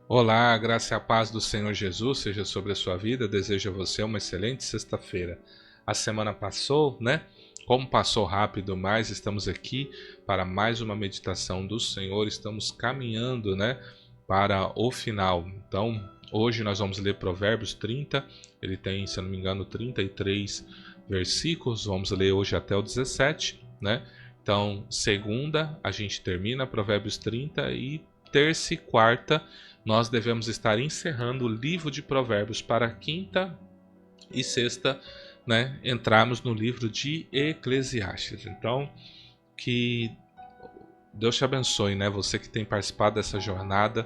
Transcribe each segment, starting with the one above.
Olá, a graça e a paz do Senhor Jesus seja sobre a sua vida. Desejo a você uma excelente sexta-feira. A semana passou, né? Como passou rápido, mas estamos aqui para mais uma meditação do Senhor. Estamos caminhando, né, para o final. Então, hoje nós vamos ler Provérbios 30. Ele tem, se eu não me engano, 33 versículos. Vamos ler hoje até o 17, né? Então, segunda a gente termina Provérbios 30 e terça e quarta nós devemos estar encerrando o livro de Provérbios para quinta e sexta, né, entrarmos no livro de Eclesiastes. Então, que Deus te abençoe, né? Você que tem participado dessa jornada.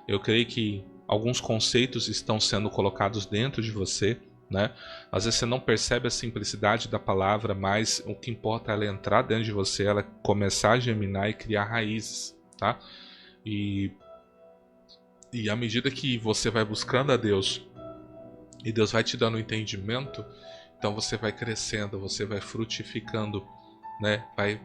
Eu creio que alguns conceitos estão sendo colocados dentro de você, né? Às vezes você não percebe a simplicidade da palavra, mas o que importa é ela entrar dentro de você, ela começar a germinar e criar raízes, tá? E E à medida que você vai buscando a Deus e Deus vai te dando entendimento, então você vai crescendo, você vai frutificando, né? Vai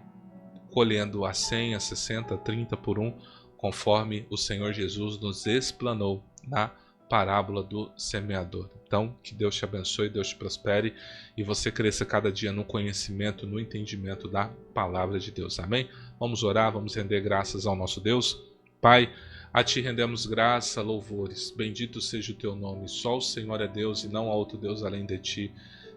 colhendo a 100, a 60, a 30 por um, conforme o Senhor Jesus nos explanou na parábola do semeador. Então, que Deus te abençoe, Deus te prospere e você cresça cada dia no conhecimento, no entendimento da palavra de Deus. Amém? Vamos orar, vamos render graças ao nosso Deus. Pai, a ti rendemos graça, louvores. Bendito seja o teu nome. Só o Senhor é Deus e não há outro Deus além de ti.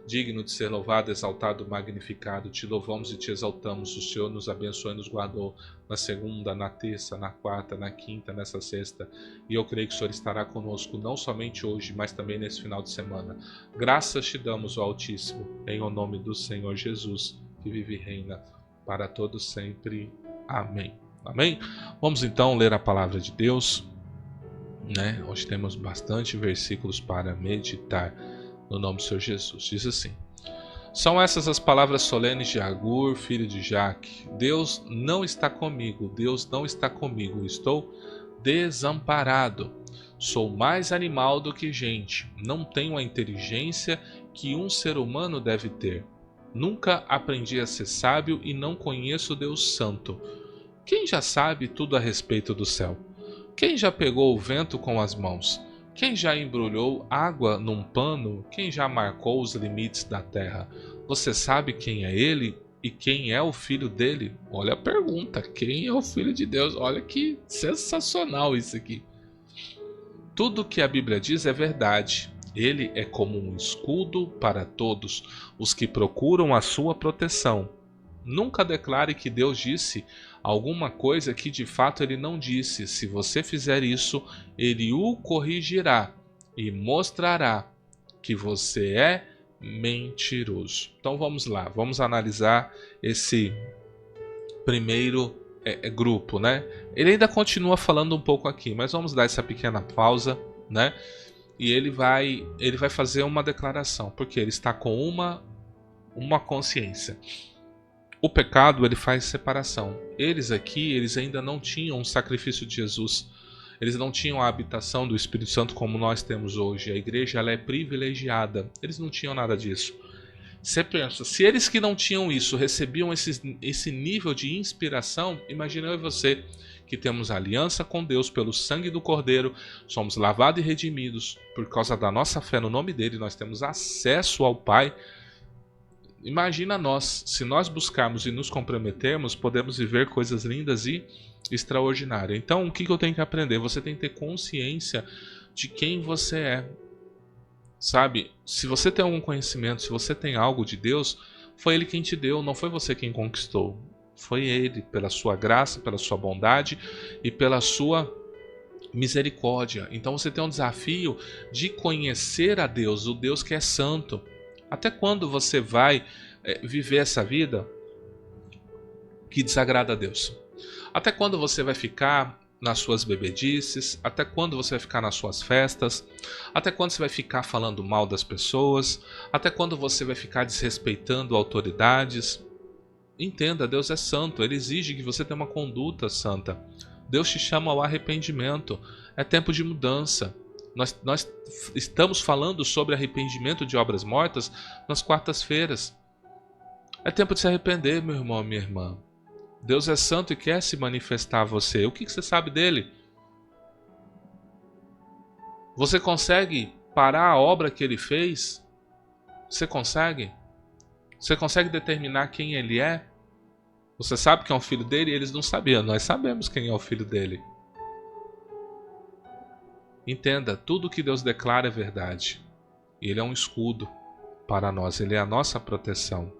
Digno de ser louvado, exaltado, magnificado. Te louvamos e te exaltamos. O Senhor nos abençoou e nos guardou na segunda, na terça, na quarta, na quinta, nessa sexta. E eu creio que o Senhor estará conosco não somente hoje, mas também nesse final de semana. Graças te damos, ó Altíssimo, em o nome do Senhor Jesus, que vive e reina para todos sempre. Amém. Amém? Vamos então ler a palavra de Deus, né? Hoje temos bastante versículos para meditar no nome do Senhor Jesus. Diz assim: São essas as palavras solenes de Agur, filho de Jaque. Deus não está comigo, Deus não está comigo, estou desamparado. Sou mais animal do que gente, não tenho a inteligência que um ser humano deve ter. Nunca aprendi a ser sábio e não conheço Deus Santo. Quem já sabe tudo a respeito do céu? Quem já pegou o vento com as mãos? Quem já embrulhou água num pano? Quem já marcou os limites da terra? Você sabe quem é ele e quem é o filho dele? Olha a pergunta: quem é o filho de Deus? Olha que sensacional isso aqui. Tudo que a Bíblia diz é verdade. Ele é como um escudo para todos os que procuram a sua proteção. Nunca declare que Deus disse alguma coisa que de fato ele não disse. Se você fizer isso, ele o corrigirá e mostrará que você é mentiroso. Então vamos lá, vamos analisar esse primeiro grupo, né? Ele ainda continua falando um pouco aqui, mas vamos dar essa pequena pausa, né? E ele vai fazer uma declaração, porque ele está com uma consciência. O pecado, ele faz separação. Eles ainda não tinham o sacrifício de Jesus. Eles não tinham a habitação do Espírito Santo como nós temos hoje. A igreja, ela é privilegiada. Eles não tinham nada disso. Você pensa, se eles que não tinham isso recebiam esse nível de inspiração, imagina eu e você, que temos aliança com Deus pelo sangue do Cordeiro, somos lavados e redimidos por causa da nossa fé no nome dele, nós temos acesso ao Pai. Imagina nós, se nós buscarmos e nos comprometermos, podemos viver coisas lindas e extraordinárias. Então, o que eu tenho que aprender? Você tem que ter consciência de quem você é. Sabe, se você tem algum conhecimento, se você tem algo de Deus, foi Ele quem te deu, não foi você quem conquistou. Foi Ele, pela sua graça, pela sua bondade e pela sua misericórdia. Então você tem um desafio de conhecer a Deus, o Deus que é santo. Até quando você vai viver essa vida que desagrada a Deus? Até quando você vai ficar nas suas bebedices? Até quando você vai ficar nas suas festas? Até quando você vai ficar falando mal das pessoas? Até quando você vai ficar desrespeitando autoridades? Entenda, Deus é santo, Ele exige que você tenha uma conduta santa. Deus te chama ao arrependimento. É tempo de mudança. Nós estamos falando sobre arrependimento de obras mortas nas quartas-feiras. É tempo de se arrepender, meu irmão, minha irmã. Deus é santo e quer se manifestar a você. O que você sabe dele? Você consegue parar a obra que ele fez? Você consegue? Você consegue determinar quem ele é? Você sabe que é um filho dele e eles não sabiam. Nós sabemos quem é o filho dele. Entenda, tudo que Deus declara é verdade. Ele é um escudo para nós, ele é a nossa proteção.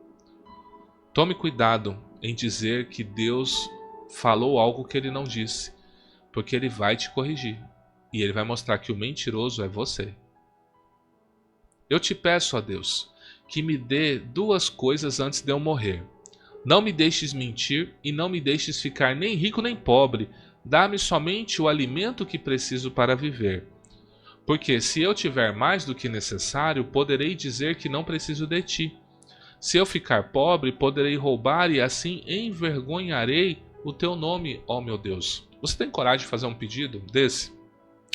Tome cuidado em dizer que Deus falou algo que ele não disse, porque ele vai te corrigir e ele vai mostrar que o mentiroso é você. Eu te peço a Deus que me dê duas coisas antes de eu morrer. Não me deixes mentir e não me deixes ficar nem rico nem pobre. Dá-me somente o alimento que preciso para viver. Porque se eu tiver mais do que necessário, poderei dizer que não preciso de ti. Se eu ficar pobre, poderei roubar e assim envergonharei o teu nome, ó meu Deus. Você tem coragem de fazer um pedido desse?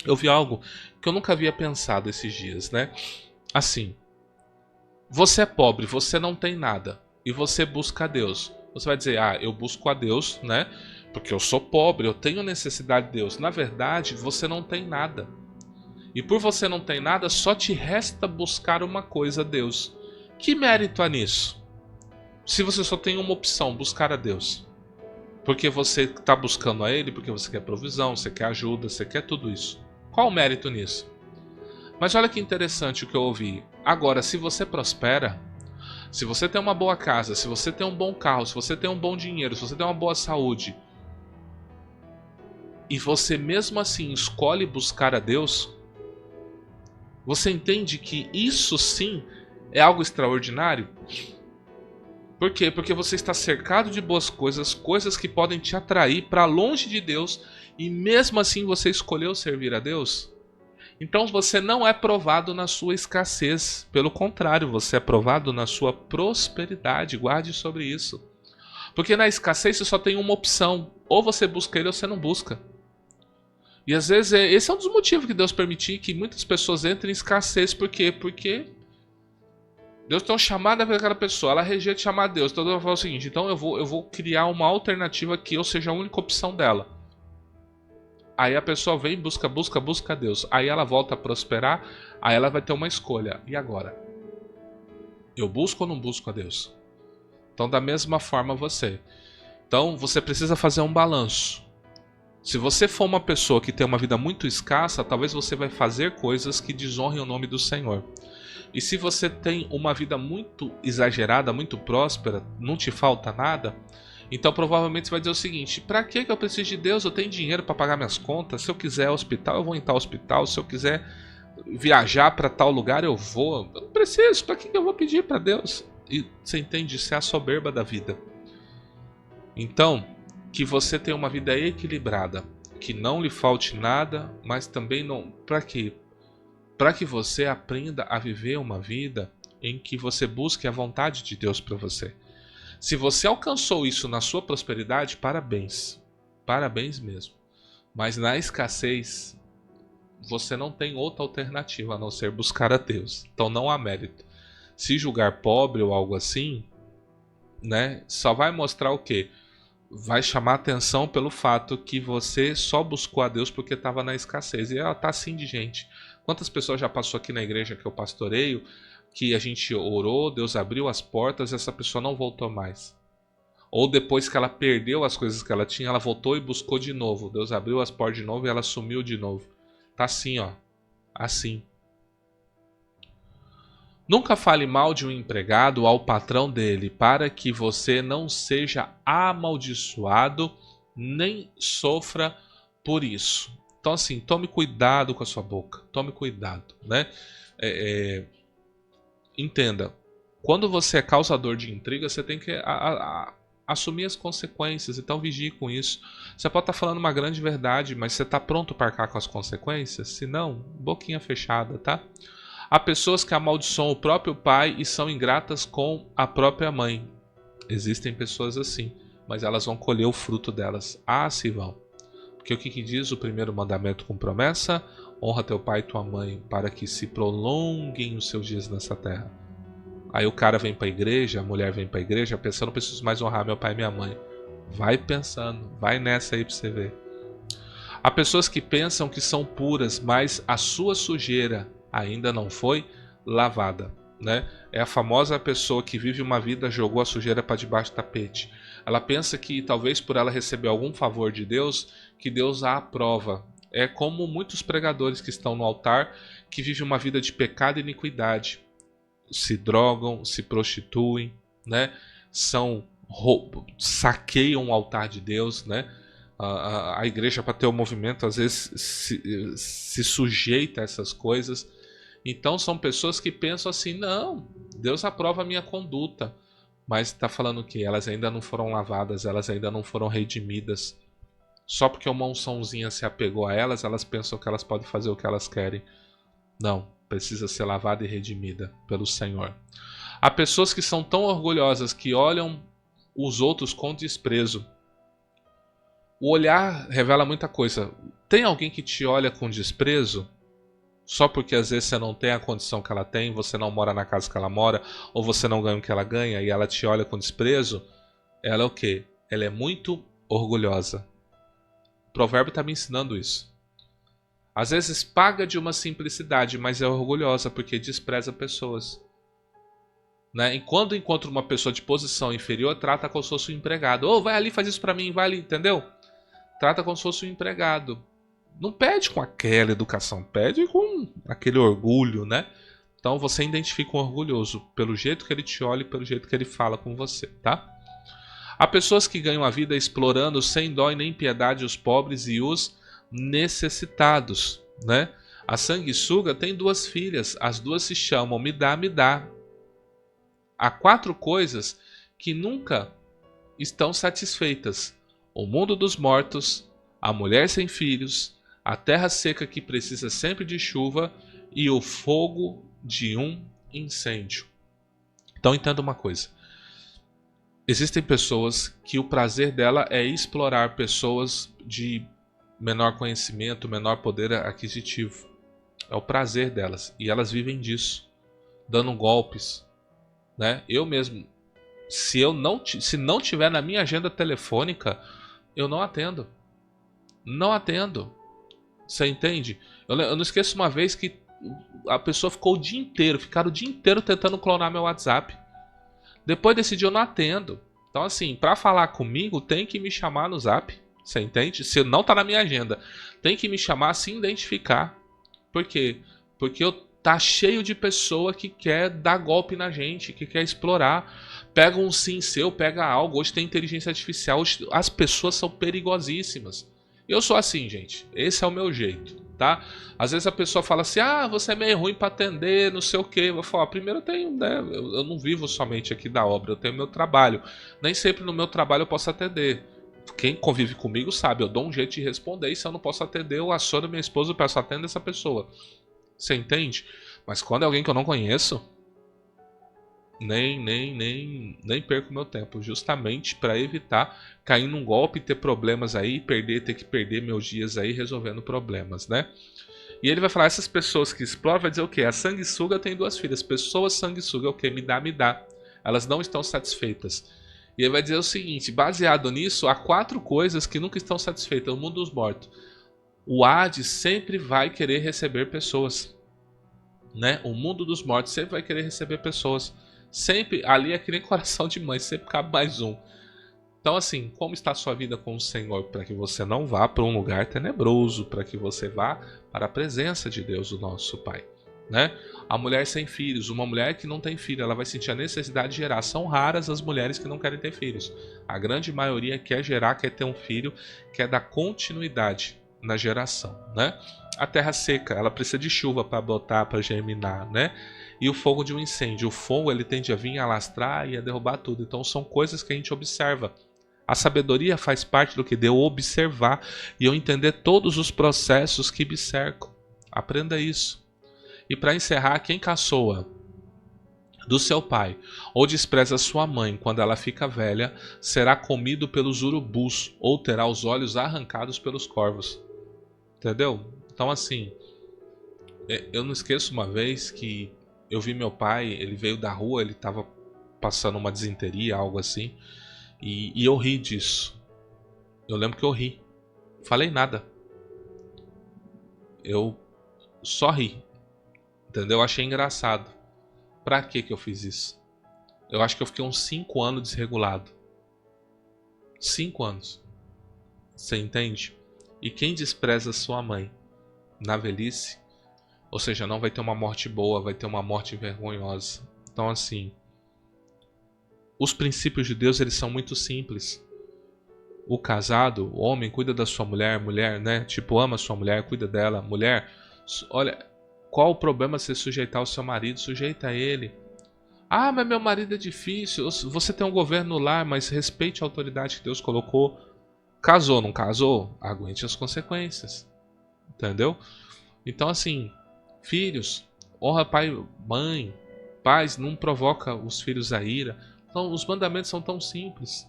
Eu vi algo que eu nunca havia pensado esses dias, né? Assim, você é pobre, você não tem nada e você busca a Deus. Você vai dizer, eu busco a Deus, né? Porque eu sou pobre, eu tenho necessidade de Deus. Na verdade, você não tem nada. E por você não ter nada, só te resta buscar uma coisa, Deus. Que mérito há nisso? Se você só tem uma opção, buscar a Deus. Porque você está buscando a Ele, porque você quer provisão, você quer ajuda, você quer tudo isso. Qual o mérito nisso? Mas olha que interessante o que eu ouvi. Agora, se você prospera, se você tem uma boa casa, se você tem um bom carro, se você tem um bom dinheiro, se você tem uma boa saúde, e você mesmo assim escolhe buscar a Deus, você entende que isso sim é algo extraordinário? Por quê? Porque você está cercado de boas coisas, coisas que podem te atrair para longe de Deus, e mesmo assim você escolheu servir a Deus? Então você não é provado na sua escassez, pelo contrário, você é provado na sua prosperidade. Guarde sobre isso. Porque na escassez você só tem uma opção, ou você busca Ele ou você não busca. E às vezes esse é um dos motivos que Deus permitiu que muitas pessoas entrem em escassez. Por quê? Porque Deus tem um chamado para aquela pessoa, ela rejeita chamar a Deus. Então Deus vai falar o seguinte, então eu vou criar uma alternativa que eu seja a única opção dela. Aí a pessoa vem, busca a Deus. Aí ela volta a prosperar, aí ela vai ter uma escolha. E agora? Eu busco ou não busco a Deus? Então da mesma forma você. Então você precisa fazer um balanço. Se você for uma pessoa que tem uma vida muito escassa, talvez você vai fazer coisas que desonrem o nome do Senhor. E se você tem uma vida muito exagerada, muito próspera, não te falta nada, então provavelmente você vai dizer o seguinte: para que eu preciso de Deus? Eu tenho dinheiro para pagar minhas contas. Se eu quiser hospital, eu vou em tal hospital. Se eu quiser viajar para tal lugar, eu vou. Eu não preciso, para que eu vou pedir para Deus? E você entende? Isso é a soberba da vida. Então, que você tenha uma vida equilibrada, que não lhe falte nada, mas também não. Para quê? Para que você aprenda a viver uma vida em que você busque a vontade de Deus para você. Se você alcançou isso na sua prosperidade, parabéns. Parabéns mesmo. Mas na escassez, você não tem outra alternativa a não ser buscar a Deus. Então não há mérito. Se julgar pobre ou algo assim, né, só vai mostrar o quê? Vai chamar atenção pelo fato que você só buscou a Deus porque estava na escassez. E ela tá assim de gente. Quantas pessoas já passou aqui na igreja que eu pastoreio, que a gente orou, Deus abriu as portas e essa pessoa não voltou mais. Ou depois que ela perdeu as coisas que ela tinha, ela voltou e buscou de novo. Deus abriu as portas de novo e ela sumiu de novo. Tá assim, ó. Assim. Nunca fale mal de um empregado ao patrão dele, para que você não seja amaldiçoado, nem sofra por isso. Então assim, tome cuidado com a sua boca. Tome cuidado, né? Entenda, quando você é causador de intriga, você tem que assumir as consequências, então vigie com isso. Você pode estar falando uma grande verdade, mas você está pronto para arcar com as consequências? Se não, boquinha fechada, tá? Há pessoas que amaldiçoam o próprio pai e são ingratas com a própria mãe. Existem pessoas assim, mas elas vão colher o fruto delas. Se vão. Porque o que diz o primeiro mandamento com promessa? Honra teu pai e tua mãe, para que se prolonguem os seus dias nessa terra. Aí o cara vem para a igreja, a mulher vem para a igreja, pensando, não preciso mais honrar meu pai e minha mãe. Vai pensando, vai nessa aí para você ver. Há pessoas que pensam que são puras, mas a sua sujeira ainda não foi lavada, né? É a famosa pessoa que vive uma vida, jogou a sujeira para debaixo do tapete. Ela pensa que talvez por ela receber algum favor de Deus, que Deus a aprova. É como muitos pregadores que estão no altar, que vivem uma vida de pecado e iniquidade. Se drogam, se prostituem, né? Saqueiam o altar de Deus, né? A igreja, para ter o movimento, às vezes se sujeita a essas coisas. Então são pessoas que pensam assim: não, Deus aprova a minha conduta, mas está falando que elas ainda não foram lavadas, elas ainda não foram redimidas. Só porque uma unçãozinha se apegou a elas, elas pensam que elas podem fazer o que elas querem. Não, precisa ser lavada e redimida pelo Senhor. Há pessoas que são tão orgulhosas que olham os outros com desprezo. O olhar revela muita coisa. Tem alguém que te olha com desprezo? Só porque às vezes você não tem a condição que ela tem, você não mora na casa que ela mora, ou você não ganha o que ela ganha e ela te olha com desprezo? Ela é o quê? Ela é muito orgulhosa. O provérbio está me ensinando isso. Às vezes paga de uma simplicidade, mas é orgulhosa porque despreza pessoas. Né? E quando encontra uma pessoa de posição inferior, trata como se fosse um empregado. Ô, vai ali, faz isso pra mim, vai ali, entendeu? Trata como se fosse um empregado. Não pede com aquela educação, pede com aquele orgulho, né? Então você identifica um orgulhoso pelo jeito que ele te olha e pelo jeito que ele fala com você, tá? Há pessoas que ganham a vida explorando sem dó e nem piedade os pobres e os necessitados, né? A sanguessuga tem 2 filhas, as 2 se chamam Me Dá, Me Dá. Há 4 coisas que nunca estão satisfeitas: o mundo dos mortos, a mulher sem filhos, a terra seca que precisa sempre de chuva e o fogo de um incêndio. Então entenda uma coisa: existem pessoas que o prazer dela é explorar pessoas de menor conhecimento, menor poder aquisitivo. É o prazer delas e elas vivem disso, dando golpes, né? Eu mesmo, se não tiver na minha agenda telefônica, eu não atendo. Não atendo. Você entende? Eu não esqueço uma vez que a pessoa ficaram o dia inteiro tentando clonar meu WhatsApp. Depois desse dia eu não atendo. Então assim, pra falar comigo tem que me chamar no Zap. Você entende? Se não tá na minha agenda, tem que me chamar, se identificar. Por quê? Porque tá cheio de pessoa que quer dar golpe na gente, que quer explorar. Pega um sim seu, pega algo. Hoje tem inteligência artificial, hoje as pessoas são perigosíssimas. Eu sou assim, gente. Esse é o meu jeito, tá? Às vezes a pessoa fala assim: ah, você é meio ruim pra atender, não sei o quê. Eu vou falar: primeiro eu tenho, né? Eu não vivo somente aqui da obra, eu tenho meu trabalho. Nem sempre no meu trabalho eu posso atender. Quem convive comigo sabe, eu dou um jeito de responder. E se eu não posso atender, eu aciono minha esposa e peço: atenda essa pessoa. Você entende? Mas quando é alguém que eu não conheço, nem perco meu tempo, justamente para evitar cair num golpe, ter problemas aí, ter que perder meus dias aí resolvendo problemas, né? E ele vai falar: essas pessoas que exploram, vai dizer o quê? A sanguessuga tem 2 filhas. Pessoas sanguessuga é o quê? Me dá, me dá. Elas não estão satisfeitas. E ele vai dizer o seguinte: baseado nisso, há 4 coisas que nunca estão satisfeitas. O mundo dos mortos. O Hades sempre vai querer receber pessoas, né? O mundo dos mortos sempre vai querer receber pessoas. Sempre ali é que nem coração de mãe, sempre cabe mais um. Então assim, como está a sua vida com o Senhor? Para que você não vá para um lugar tenebroso, para que você vá para a presença de Deus, o nosso Pai, né? A mulher sem filhos, uma mulher que não tem filho, ela vai sentir a necessidade de gerar. São raras as mulheres que não querem ter filhos. A grande maioria quer gerar, quer ter um filho, quer dar continuidade na geração, né? A terra seca, ela precisa de chuva para botar, para germinar, né? E o fogo de um incêndio. O fogo ele tende a vir a alastrar e a derrubar tudo. Então são coisas que a gente observa. A sabedoria faz parte do que? De eu observar e eu entender todos os processos que me cercam. Aprenda isso. E para encerrar, quem caçoa do seu pai ou despreza sua mãe quando ela fica velha, será comido pelos urubus ou terá os olhos arrancados pelos corvos. Entendeu? Então assim, eu não esqueço uma vez que eu vi meu pai, ele veio da rua, ele estava passando uma disenteria, algo assim, e eu ri disso. Eu lembro que eu ri. Falei nada. eu só ri, entendeu? Eu achei engraçado. Pra que eu fiz isso? Eu acho que eu fiquei uns 5 anos desregulado. 5 anos. Você entende? E quem despreza sua mãe na velhice, ou seja, não vai ter uma morte boa, vai ter uma morte vergonhosa. Então, assim, os princípios de Deus, eles são muito simples. O casado, o homem, cuida da sua mulher, mulher, né? Tipo, ama a sua mulher, cuida dela. Mulher, olha, qual o problema se sujeitar ao seu marido? Sujeita a ele. Ah, mas meu marido é difícil. Você tem um governo no lar, mas respeite a autoridade que Deus colocou. Casou, não casou? Aguente as consequências. Entendeu? Então, assim, filhos, honra pai e mãe. Pais, não provoca os filhos a ira. Então, os mandamentos são tão simples.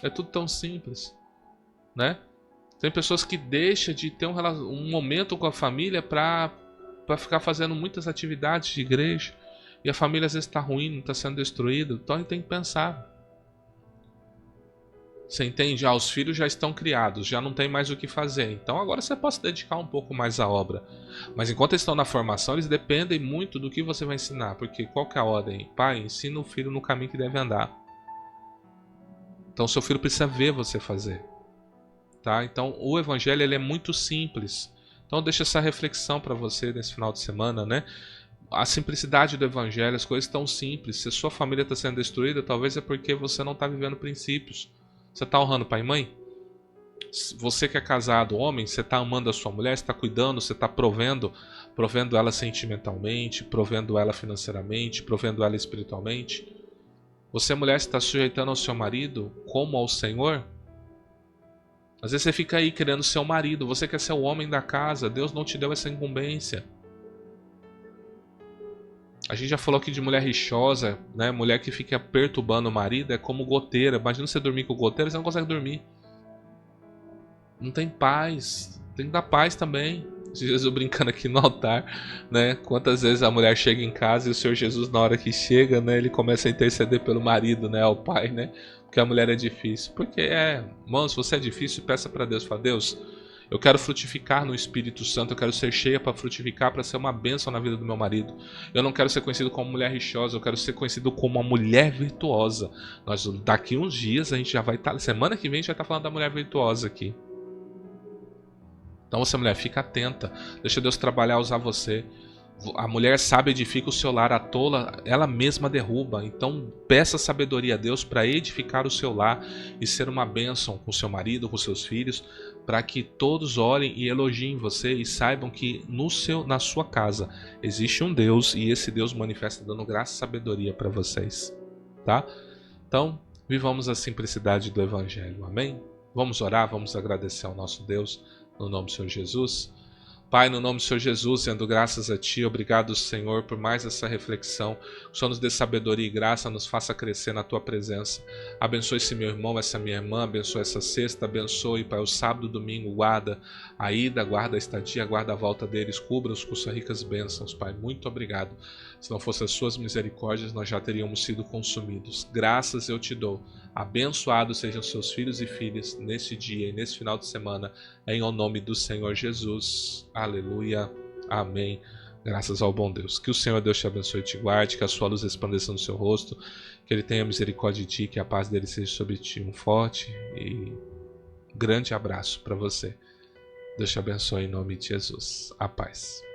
É tudo tão simples, né? Tem pessoas que deixam de ter um momento com a família para ficar fazendo muitas atividades de igreja. E a família às vezes está ruim, não está sendo destruída. Então a gente tem que pensar. Você entende? Já os filhos já estão criados, já não tem mais o que fazer. Então agora você pode se dedicar um pouco mais à obra. Mas enquanto eles estão na formação, eles dependem muito do que você vai ensinar. Porque qual que é a ordem? Pai, ensina o filho no caminho que deve andar. Então seu filho precisa ver você fazer. Tá? Então o evangelho ele é muito simples. Então deixa essa reflexão para você nesse final de semana, né? A simplicidade do evangelho, as coisas tão simples. Se a sua família está sendo destruída, talvez é porque você não está vivendo princípios. Você está honrando pai e mãe? Você que é casado, homem, você está amando a sua mulher, você está cuidando, você está provendo ela sentimentalmente, provendo ela financeiramente, provendo ela espiritualmente. Você, mulher, está sujeitando ao seu marido como ao Senhor? Às vezes você fica aí querendo ser o marido, você quer ser o homem da casa, Deus não te deu essa incumbência. A gente já falou aqui de mulher rixosa, né? Mulher que fica perturbando o marido é como goteira. Imagina você dormir com goteira, você não consegue dormir. Não tem paz. Tem que dar paz também. Jesus brincando aqui no altar, né? Quantas vezes a mulher chega em casa e o Senhor Jesus, na hora que chega, né? Ele começa a interceder pelo marido, né? Ao pai, né? Porque a mulher é difícil. Porque irmão, se você é difícil, peça para Deus. Fala, Deus, eu quero frutificar no Espírito Santo, eu quero ser cheia para frutificar, para ser uma bênção na vida do meu marido. Eu não quero ser conhecido como mulher rixosa, eu quero ser conhecido como uma mulher virtuosa. Daqui uns dias a gente já vai estar, semana que vem a gente vai estar falando da mulher virtuosa aqui. Então você, mulher, fica atenta, deixa Deus trabalhar, usar você. A mulher sábia edifica o seu lar, a tola ela mesma derruba. Então peça sabedoria a Deus para edificar o seu lar e ser uma bênção com seu marido, com seus filhos, para que todos olhem e elogiem você e saibam que na sua casa existe um Deus e esse Deus manifesta dando graça e sabedoria para vocês, tá? Então vivamos a simplicidade do Evangelho, amém? Vamos orar, vamos agradecer ao nosso Deus no nome do Senhor Jesus. Pai, no nome do Senhor Jesus, rendo graças a Ti, obrigado, Senhor, por mais essa reflexão. Que o Senhor nos dê sabedoria e graça, nos faça crescer na Tua presença. Abençoe esse meu irmão, essa minha irmã, abençoe essa sexta, abençoe, Pai, o sábado, domingo, guarda a ida, guarda a estadia, guarda a volta deles, cubra-os com suas ricas bênçãos, Pai. Muito obrigado. Se não fossem as Suas misericórdias, nós já teríamos sido consumidos. Graças eu Te dou. Abençoados sejam seus filhos e filhas nesse dia e nesse final de semana, em o nome do Senhor Jesus. Aleluia. Amém. Graças ao bom Deus. Que o Senhor Deus te abençoe e te guarde, que a sua luz resplandeça no seu rosto, que Ele tenha misericórdia de ti, que a paz dele seja sobre ti. Um forte e grande abraço para você. Deus te abençoe em nome de Jesus. A paz.